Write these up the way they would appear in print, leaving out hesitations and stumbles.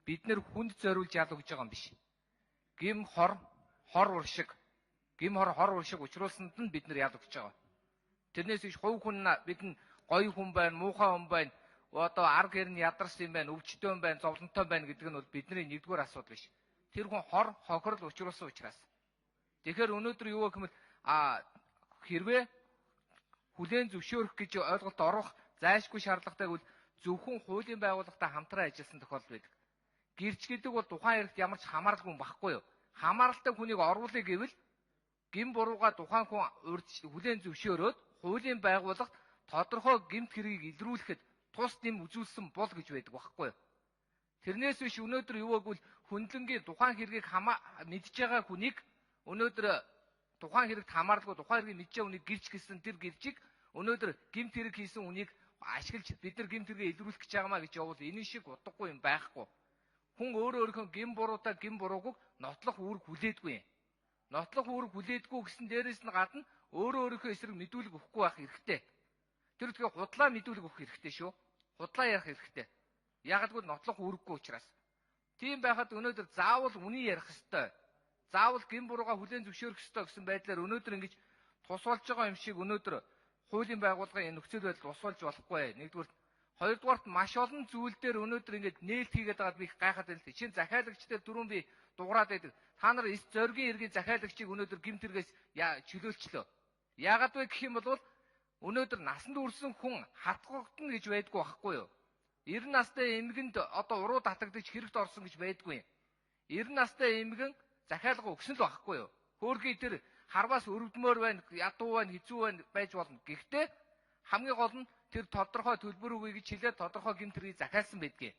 бид нэр хүнд зориулж ял өгж байгаа юм биш. Гим хор уршиг учруулсанд нь бид нар ял өгч байгаа. Тэрнээс биш хувь хүн бидэнд гоё хүн байна, муухай хүн байна, одоо арга гэрн ядарсан юм байна, өвчтөн байна, зовлонтой байна гэдэг нь бол бидний нэгдүгээр асуудал биш. Тэр хүн хор хохирол учруулсан учраас. Тэгэхээр өнөөдөр юу гэх юм бол хэрвээ хүлээн зөвшөөрөх гэж ойлголт орох зайлшгүй шаардлагатай бол зөвхөн хуулийн байгууллагатай хамтран ажилласан тохиолдол байдаг. Гэрч гэдэг бол тухайн хэрэгт ямар ч хамааралгүй байхгүй юу? Хамааралтай хүнийг оруулъя гэвэл гин бурууга тухайн хүн хүлээн зөвшөөрөөд хуулийн байгууллагт тодорхой гэмт хэргийг илрүүлэхэд тус дэм үзүүлсэн бол гэж байдаг байхгүй юу? Тэрнээс биш өнөөдөр юу гэвэл хүндлэнгийн тухайн хэргийг мэдж байгаа хүнийг өнөөдөр тухайн хэрэгт хамааралгүй тухайн хэргийг мэдж байгаа хүнийг гэрч гэсэн тэр гэрчийг өнөөдөр гэмт хэрэг хийсэн хүнийг ашиглаж бид нар гэмт хэрэгээ илрүүлэх гэж байгаамаа гэж явуул энэ шиг утгагүй юм байхгүй. Хүн өөрийнхөө гин буруутай гин бурууг нотлох үүрэг хүлээдгүй юм. Нотлох үүрэг хүлээдгүй гэсэн дээрээс нь гадна өөрийнхөө эсрэг мэдүүлэг өгөхгүй байх хэрэгтэй. Тэр тэгэхээр худлаа мэдүүлэг өгөх хэрэгтэй шүү. Худлаа ярих хэрэгтэй. Ягдгүй нотлох үүрэггүй учраас. Тийм байхад өнөөдөр заавал үний ярих ёстой. Заавал гин бурууга хүлээн зөвшөөрөх ёстой гэсэн байдлаар өнөөдөр ингэж тусвалж байгаа юм шиг өнөөдөр хуулийн байгууллагын энэ нөхцөл байдал тусвалж болохгүй. Нэгдүгээр, хоёрдугаарт маш олон зүйл дээр өнөөдөр ингэж нээлт хийгээд байгаад би их гайхаад байна. Шинэ захиалагчдаар дөрөв би дуурайд байдаг. Та нар зоргийн иргэн захиалагчийг өнөөдөр гэмт хэрэгээс чөлөөлчлөө. Яагаад вэ гэх юм бол өнөөдөр насанд хүрсэн хүн хатгагдана гэж байдгүй байхгүй юу? 90 настай эмгэнд одоо уруу татагдаж хэрэгт орсон гэж байдгүй юм. 90 настай эмгэн захиалга өгсөн л байхгүй юу? Хөөрхий тэр харваас өрөвдмөр байна, ядуу байна, хэцүү байна байж болно. Гэхдээ хамгийн гол нь тэр тодорхой төлбөр өгье гэж хэлээд тодорхой гэмт хэргийг захиалсан байдгийг.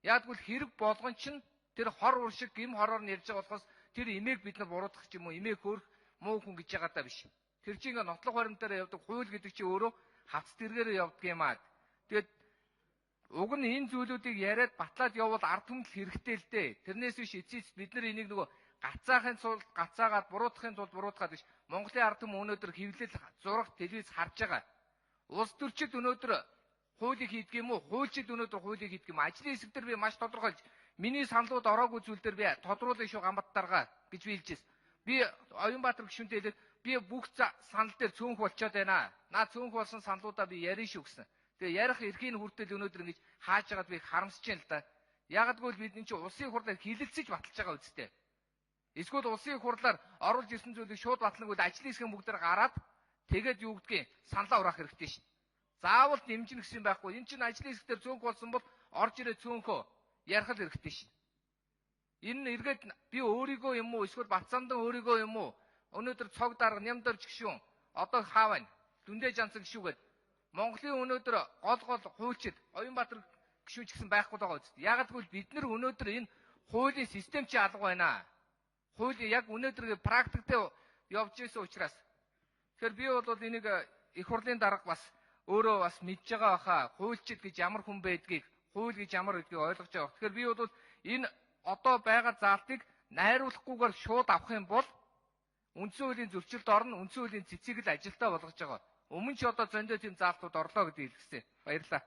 Яагтвэл хэрэг болгон чинь тэр хор уршиг гим хороор нь ярьж байгаа болохоос тэр эмээг бид нар буруудах ч юм уу, эмээг хөөх муу хүн гэж байгаа даа биш. Тэр чинь ингээ нотлох баримтаараа явдаг хууль гэдэг чинь өөрөө хавц тэргээрээ явдаг юм аа. Тэгээд уг нь энэ зүйлүүдийг яриад батлаад явбал ард түмэл хэрэгтэй л дээ. Тэрнээс биш эцэст бид нар энийг нөгөө гацаахын тулд гацаагаад буруутахын тулд буруутгаад биш. Монголын ард түмэн өнөөдөр хэвлэл зурагт телевиз харж байгаа. Улс төрчид өнөөдөр хуулийг хийдэг юм уу? Хуульчид өнөөдөр хуулийг хийдэг юм. Ажлын хэсэг дээр би маш тодорхойлж миний саналууд ороогүй зүйл дээр би тодруулах шүү гамбат дарга гэж би хэлжээс. Би Оюнбаатар гишүүнтэй хэлээд би бүх санал дээр цөөнх болчиход байна. Наа цөөнх болсон саналуудаа би ярина шүү гэсэн. Тэгээ ярих эрхийн хүртэл өнөөдөр ингэж хааж байгаад би харамсаж байна л да. Ягдгүй бид энэ чинь улсын хурлаар хилэлцэж баталж байгаа үстэй. Эсвэл улсын хурлаар оруулж ирсэн зүйлийг шууд батлах үйл ажлын хэсгийн бүгдээр гараад тэгээд юу гэдгийг саналаа ураах хэрэгтэй шин. Заавал дэмжинэ гэсэн байхгүй. Энэ чинь ажлын хэсгээр цөөнх болсон бол орж ирээ цөөнхөө ярих л хэрэгтэй шин. Энэ эргээд би өөрийгөө юм уу эсвэл Батцаандан өөрийгөө юм уу өнөөдөр цог дарга Нямдорж гişүүн одоо хаа байна? Дүндээ жанцсан гişүүгээд Монголын өнөөдөр гол хуульчид Оюнбаатар гişүүн ч гэсэн байхгүй байгаа үст. Ягдгүй бид нар өнөөдөр энэ хуулийн систем чи алга байна. Хууль яг өнөөдөр практиктэй явж ирсэн учраас. Тэгэхээр би бол энийг их хурлын дарга бас өөрөө бас мэдж байгаа баха. Хуульчид гэж ямар хүн байдгийг, хууль гэж ямар гэдгийг ойлгож байгаа. Тэгэхээр би бол энэ одоо байгаа заалтыг найруулахгүйгээр шууд авах юм бол үндсэн хуулийн зөрчилд орно, үндсэн хуулийн цэцгийг л ажилтаа болгож байгаа. Өмнө ч одоо зөндөө тийм заалтууд орлоо гэдгийг хэлсэн. Баярлалаа.